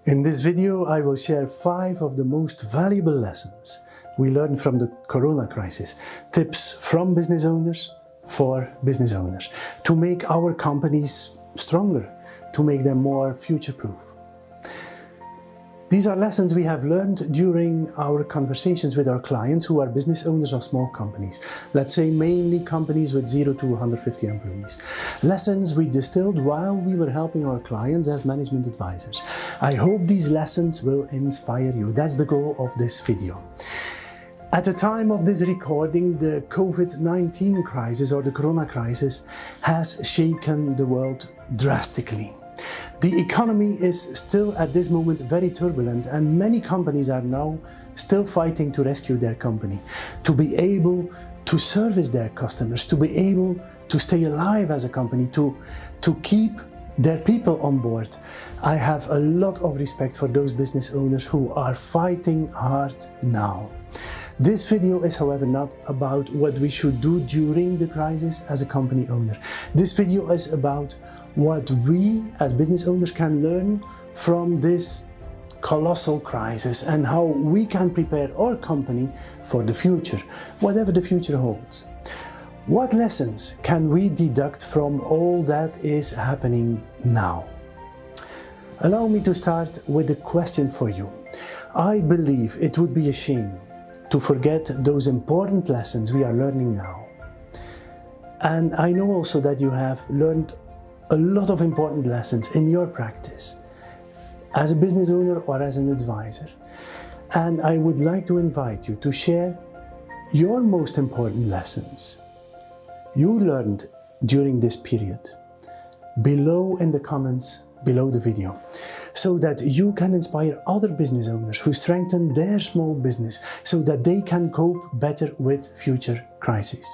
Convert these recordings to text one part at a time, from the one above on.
In this video, I will share 5 of the most valuable lessons we learned from the Corona crisis. Tips from business owners for business owners to make our companies stronger, to make them more future-proof. These are lessons we have learned during our conversations with our clients who are business owners of small companies. Let's say mainly companies with 0 to 150 employees. Lessons we distilled while we were helping our clients as management advisors. I hope these lessons will inspire you. That's the goal of this video. At the time of this recording, the COVID-19 crisis or the Corona crisis has shaken the world drastically. The economy is still at this moment very turbulent, and many companies are now still fighting to rescue their company, to be able to service their customers, to be able to stay alive as a company, to keep their people on board. I have a lot of respect for those business owners who are fighting hard now. This video is, however, not about what we should do during the crisis as a company owner. This video is about what we as business owners can learn from this colossal crisis and how we can prepare our company for the future, whatever the future holds. What lessons can we deduct from all that is happening now? Allow me to start with a question for you. I believe it would be a shame to forget those important lessons we are learning now. And I know also that you have learned a lot of important lessons in your practice as a business owner or as an advisor. And I would like to invite you to share your most important lessons you learned during this period below in the comments below the video, so that you can inspire other business owners who strengthen their small business so that they can cope better with future crises.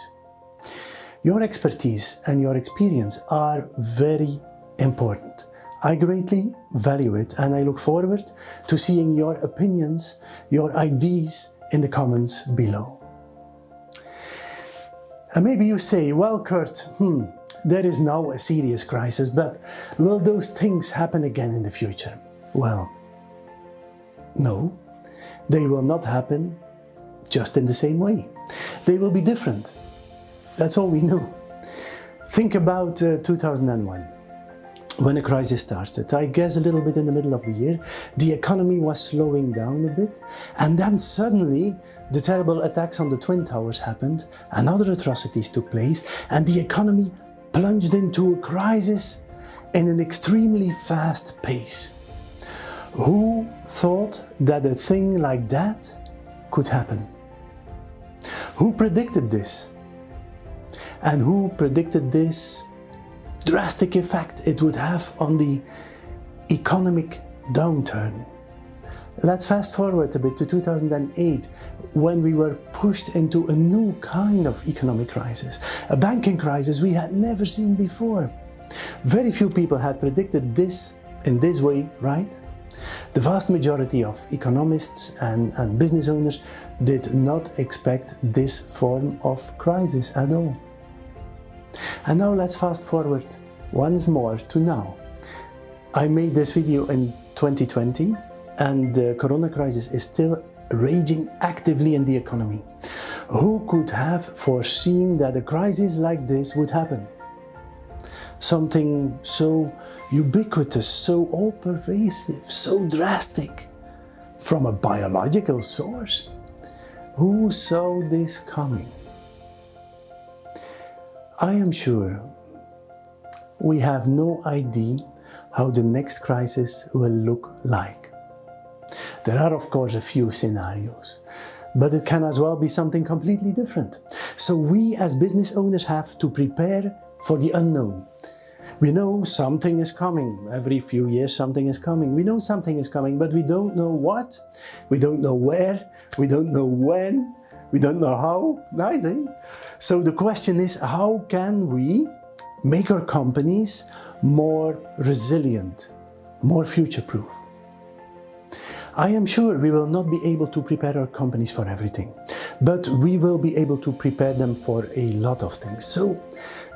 Your expertise and your experience are very important. I greatly value it, and I look forward to seeing your opinions, your ideas in the comments below. And maybe you say, well, Kurt, there is now a serious crisis, but will those things happen again in the future? Well, no, they will not happen just in the same way. They will be different. That's all we know. Think about 2001, when the crisis started. I guess a little bit in the middle of the year, the economy was slowing down a bit, and then suddenly the terrible attacks on the Twin Towers happened, and other atrocities took place, and the economy plunged into a crisis in an extremely fast pace. Who thought that a thing like that could happen? Who predicted this? And who predicted this drastic effect it would have on the economic downturn? Let's fast forward a bit to 2008, when we were pushed into a new kind of economic crisis, a banking crisis we had never seen before. Very few people had predicted this in this way, right? The vast majority of economists and business owners did not expect this form of crisis at all. And now let's fast forward once more to now. I made this video in 2020, and the Corona crisis is still raging actively in the economy. Who could have foreseen that a crisis like this would happen? Something so ubiquitous, so all-pervasive, so drastic, from a biological source. Who saw this coming? I am sure we have no idea how the next crisis will look like. There are, of course, a few scenarios, but it can as well be something completely different. So we as business owners have to prepare for the unknown. We know something is coming. Every few years something is coming. We know something is coming, but we don't know what. We don't know where. We don't know when. We don't know how. Nice, eh? So the question is, how can we make our companies more resilient, more future-proof? I am sure we will not be able to prepare our companies for everything, but we will be able to prepare them for a lot of things. So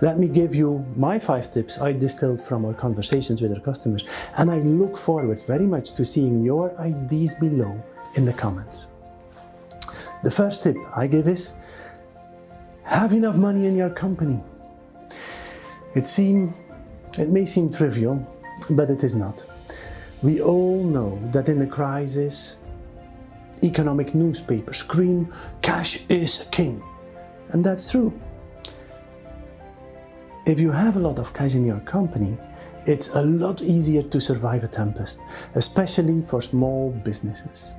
Let me give you my 5 tips I distilled from our conversations with our customers, and I look forward very much to seeing your ideas below in the comments. The first tip I give is, have enough money in your company. It may seem trivial, but it is not. We all know that in the crisis, economic newspapers scream, cash is king. And that's true. If you have a lot of cash in your company, it's a lot easier to survive a tempest, especially for small businesses.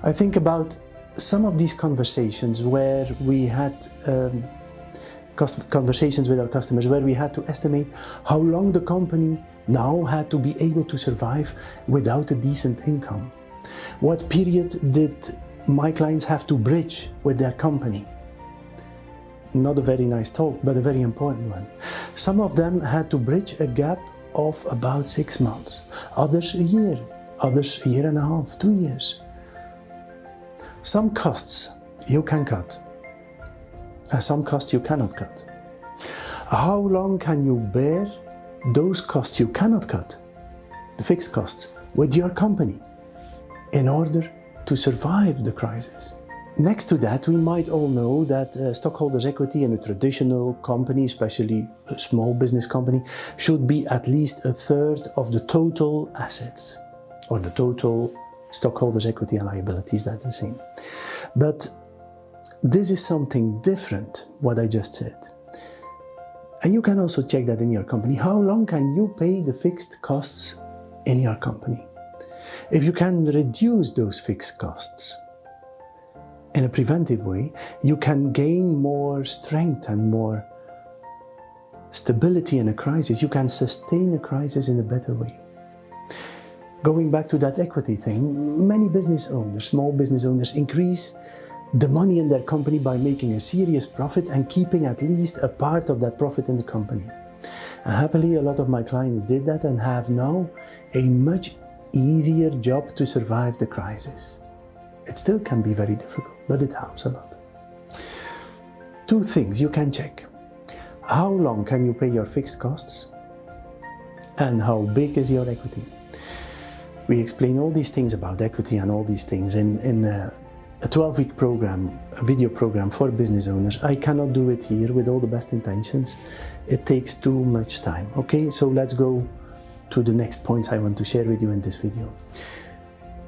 I think about some of these conversations where we had conversations with our customers where we had to estimate how long the company now had to be able to survive without a decent income. What period did my clients have to bridge with their company? Not a very nice talk, but a very important one. Some of them had to bridge a gap of about 6 months, others a year, others a year and a half, 2 years. Some costs you can cut, and some costs you cannot cut. How long can you bear those costs you cannot cut, the fixed costs, with your company in order to survive the crisis? Next to that, we might all know that stockholders' equity in a traditional company, especially a small business company, should be at least 1/3 of the total assets, or the total stockholders' equity and liabilities, that's the same. But this is something different, what I just said. And you can also check that in your company. How long can you pay the fixed costs in your company? If you can reduce those fixed costs in a preventive way, you can gain more strength and more stability in a crisis. You can sustain a crisis in a better way. Going back to that equity thing, many business owners, small business owners, increase the money in their company by making a serious profit and keeping at least a part of that profit in the company. And happily, a lot of my clients did that and have now a much easier job to survive the crisis. It still can be very difficult, but it helps a lot. 2 things you can check. How long can you pay your fixed costs? And how big is your equity? We explain all these things about equity and all these things in a 12-week program, a video program for business owners. I cannot do it here with all the best intentions. It takes too much time. Okay, so let's go to the next points I want to share with you in this video.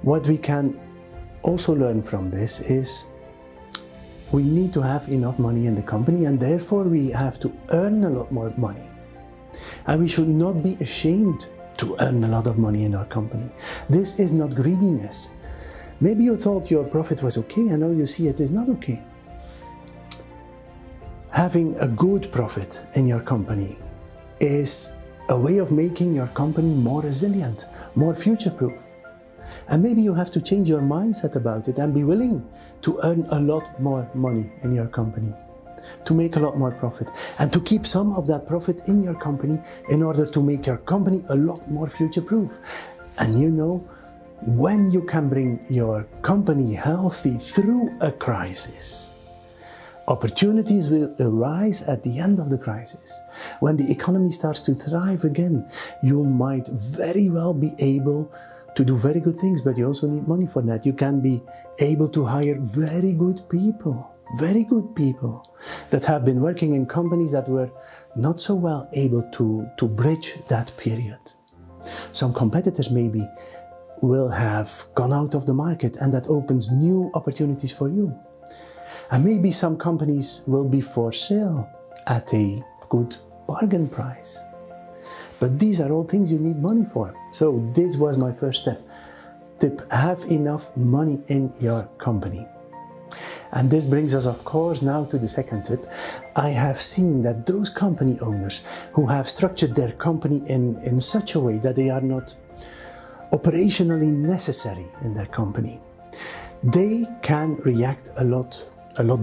What we can also learn from this is we need to have enough money in the company, and therefore we have to earn a lot more money. And we should not be ashamed to earn a lot of money in our company. This is not greediness. Maybe you thought your profit was okay and now you see it is not okay. Having a good profit in your company is a way of making your company more resilient, more future-proof. And maybe you have to change your mindset about it and be willing to earn a lot more money in your company, to make a lot more profit, and to keep some of that profit in your company in order to make your company a lot more future-proof. And you know, when you can bring your company healthy through a crisis, opportunities will arise at the end of the crisis. When the economy starts to thrive again, you might very well be able to do very good things, but you also need money for that. You can be able to hire very good people that have been working in companies that were not so well able to bridge that period. Some competitors maybe will have gone out of the market, and that opens new opportunities for you. And maybe some companies will be for sale at a good bargain price. But these are all things you need money for. So this was my first tip. Have enough money in your company. And this brings us, of course, now to the second tip. I have seen that those company owners who have structured their company in such a way that they are not operationally necessary in their company, they can react a lot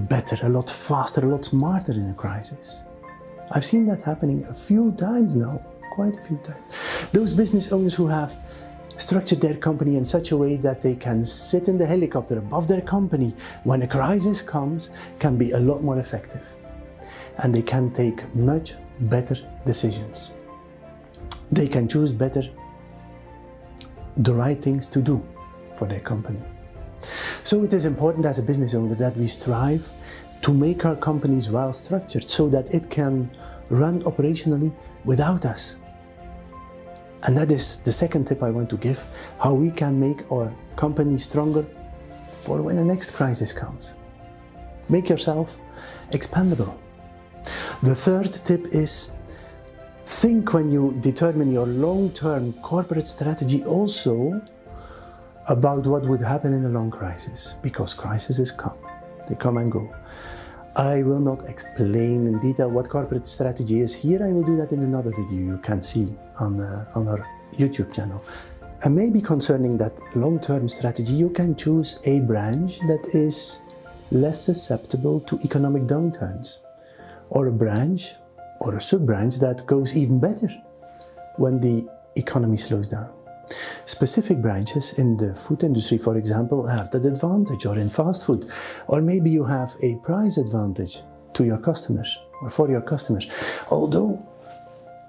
better, a lot faster, a lot smarter in a crisis. I've seen that happening a few times now, quite a few times. Those business owners who have structured their company in such a way that they can sit in the helicopter above their company when a crisis comes can be a lot more effective. and they can take much better decisions. They can choose better the right things to do for their company. So it is important as a business owner that we strive to make our companies well structured so that it can run operationally without us. And that is the second tip I want to give, how we can make our company stronger for when the next crisis comes. Make yourself expandable. The third tip is think when you determine your long-term corporate strategy also about what would happen in a long crisis, because crises come, they come and go. I will not explain in detail what corporate strategy is here. I will do that in another video you can see on our YouTube channel. And maybe concerning that long-term strategy, you can choose a branch that is less susceptible to economic downturns, or a branch or a sub-branch that goes even better when the economy slows down. Specific branches in the food industry, for example, have that advantage, or in fast food. Or maybe you have a price advantage to your customers or for your customers. Although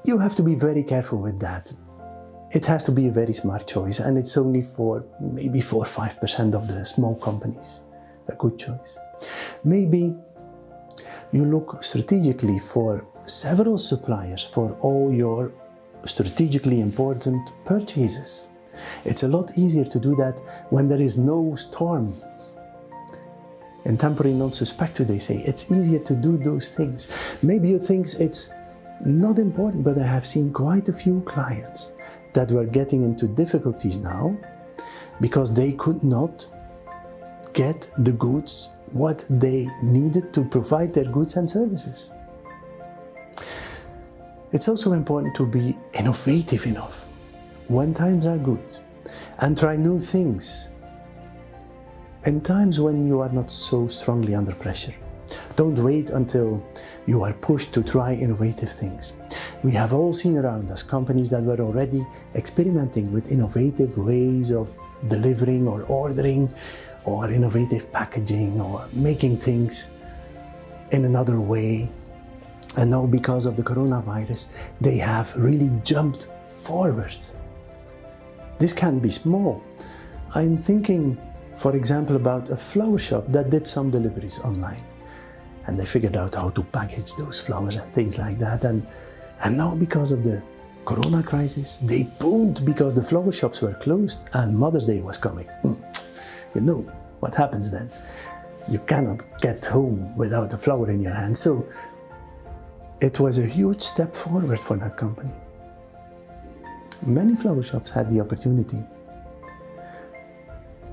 you have to be very careful with that. It has to be a very smart choice, and it's only for maybe 4 or 5% of the small companies. A good choice. Maybe you look strategically for several suppliers for all your strategically important purchases. It's a lot easier to do that when there is no storm. In temporary non suspectu, they say, it's easier to do those things. Maybe you think it's not important, but I have seen quite a few clients that were getting into difficulties now because they could not get the goods what they needed to provide their goods and services. It's also important to be innovative enough when times are good and try new things in times when you are not so strongly under pressure. Don't wait until you are pushed to try innovative things. We have all seen around us companies that were already experimenting with innovative ways of delivering or ordering, or innovative packaging, or making things in another way. And now, because of the coronavirus, they have really jumped forward. This can be small. I'm thinking, for example, about a flower shop that did some deliveries online. And they figured out how to package those flowers and things like that. And now, because of the corona crisis, they boomed because the flower shops were closed and Mother's Day was coming. You know what happens then. You cannot get home without a flower in your hand. So it was a huge step forward for that company. Many flower shops had the opportunity.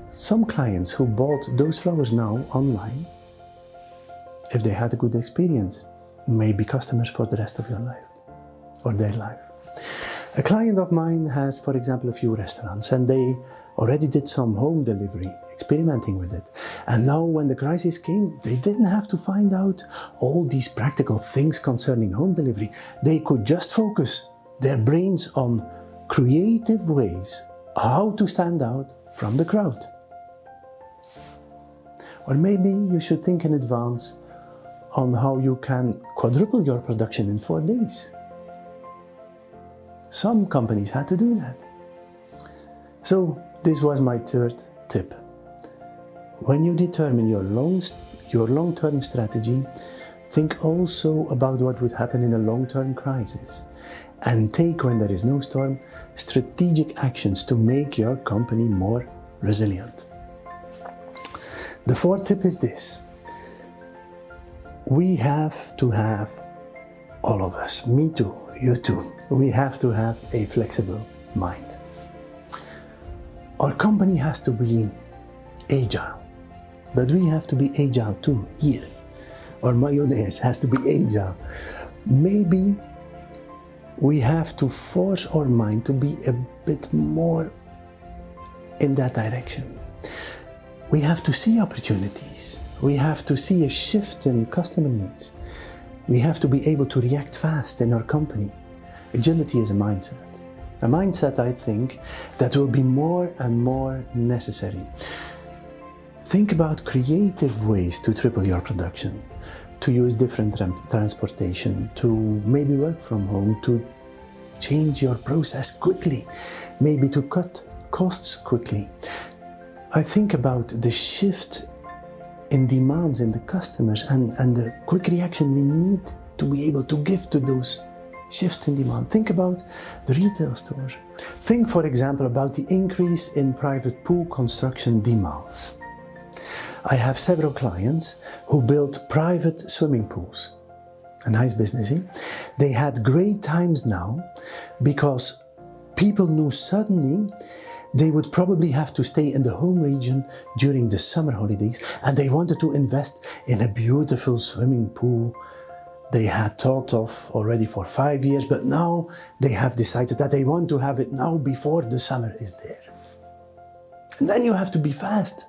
Some clients who bought those flowers now online, if they had a good experience, may be customers for the rest of your life or their life. A client of mine has, for example, a few restaurants, and they already did some home delivery, experimenting with it. And now when the crisis came, they didn't have to find out all these practical things concerning home delivery. They could just focus their brains on creative ways how to stand out from the crowd. Or maybe you should think in advance on how you can quadruple your production in 4 days. Some companies had to do that. So this was my third tip. When you determine your long-term strategy, think also about what would happen in a long-term crisis, and take, when there is no storm, strategic actions to make your company more resilient. The fourth tip is this. We have to have, all of us, me too, you too, we have to have a flexible mind. Our company has to be agile, but we have to be agile too here. Our mayonnaise has to be agile. Maybe we have to force our mind to be a bit more in that direction. We have to see opportunities. We have to see a shift in customer needs. We have to be able to react fast in our company. Agility is a mindset, I think, that will be more and more necessary. Think about creative ways to triple your production, to use different transportation, to maybe work from home, to change your process quickly, maybe to cut costs quickly. I think about the shift in demands in the customers and the quick reaction we need to be able to give to those shifts in demand. Think about the retail store. Think, for example, about the increase in private pool construction demands. I have several clients who built private swimming pools. A nice business, eh? They had great times now because people knew suddenly they would probably have to stay in the home region during the summer holidays, and they wanted to invest in a beautiful swimming pool they had thought of already for 5 years, but now they have decided that they want to have it now before the summer is there. And then you have to be fast,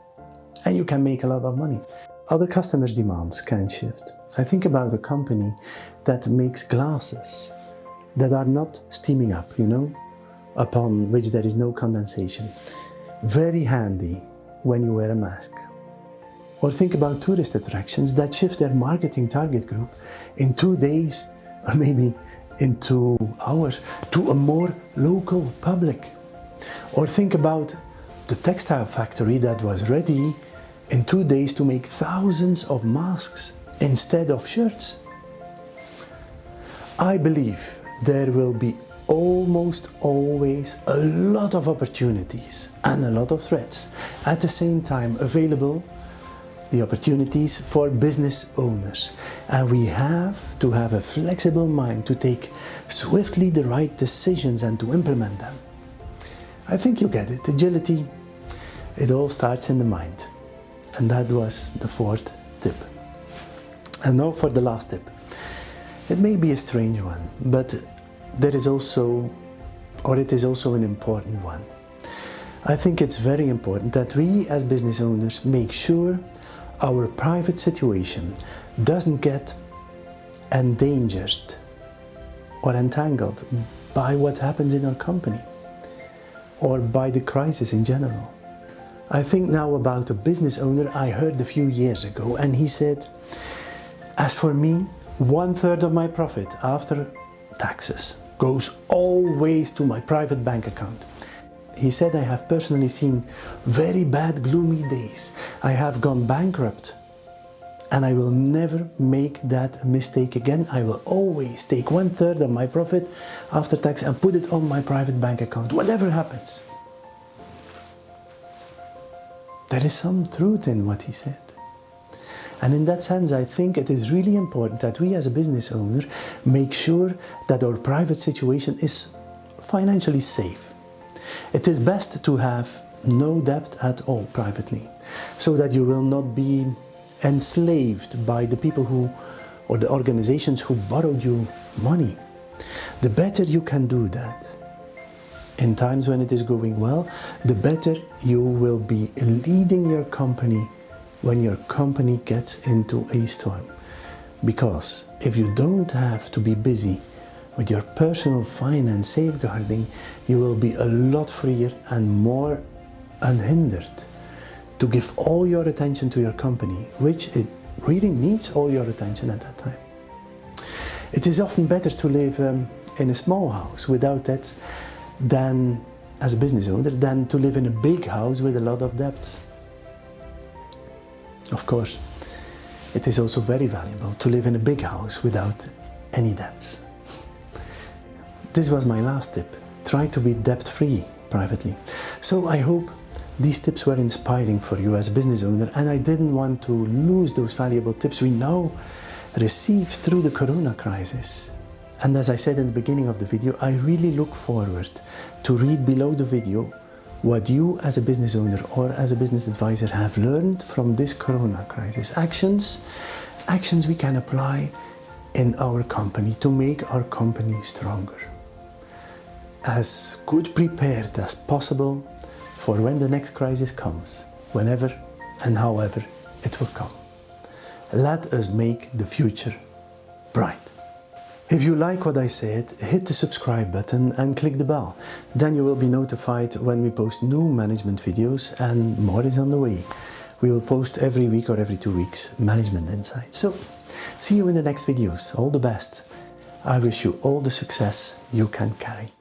and you can make a lot of money. Other customers' demands can shift. I think about a company that makes glasses that are not steaming up, upon which there is no condensation. Very handy when you wear a mask. Or think about tourist attractions that shift their marketing target group in 2 days, or maybe in 2 hours, to a more local public. Or think about the textile factory that was ready in 2 days to make thousands of masks instead of shirts. I believe there will be almost always a lot of opportunities and a lot of threats at the same time available, the opportunities for business owners. And we have to have a flexible mind to take swiftly the right decisions and to implement them. I think you get it. Agility, it all starts in the mind. And that was the 4th tip. And now for the last tip. It may be a strange one, but it is also an important one. I think it's very important that we as business owners make sure our private situation doesn't get endangered or entangled by what happens in our company or by the crisis in general. I think now about a business owner I heard a few years ago, and he said, as for me, 1/3 of my profit after taxes goes always to my private bank account. He said, I have personally seen very bad, gloomy days. I have gone bankrupt, and I will never make that mistake again. I will always take 1/3 of my profit after tax and put it on my private bank account, whatever happens. There is some truth in what he said. And in that sense, I think it is really important that we as a business owner make sure that our private situation is financially safe. It is best to have no debt at all privately, so that you will not be enslaved by the people or the organizations who borrowed you money. The better you can do that in times when it is going well, the better you will be leading your company when your company gets into a storm. Because if you don't have to be busy with your personal finance safeguarding, you will be a lot freer and more unhindered to give all your attention to your company, which it really needs all your attention at that time. It is often better to live in a small house without that than, as a business owner, than to live in a big house with a lot of debts. Of course, it is also very valuable to live in a big house without any debts. This was my last tip. Try to be debt-free privately. So I hope these tips were inspiring for you as a business owner, and I didn't want to lose those valuable tips we now receive through the Corona crisis. And as I said in the beginning of the video, I really look forward to read below the video what you as a business owner or as a business advisor have learned from this Corona crisis. Actions we can apply in our company to make our company stronger. As good prepared as possible for when the next crisis comes, whenever and however it will come. Let us make the future bright. If you like what I said, hit the subscribe button and click the bell. Then you will be notified when we post new management videos, and more is on the way. We will post every week or every 2 weeks management insights. So See you in the next videos. All the best. I wish you all the success you can carry.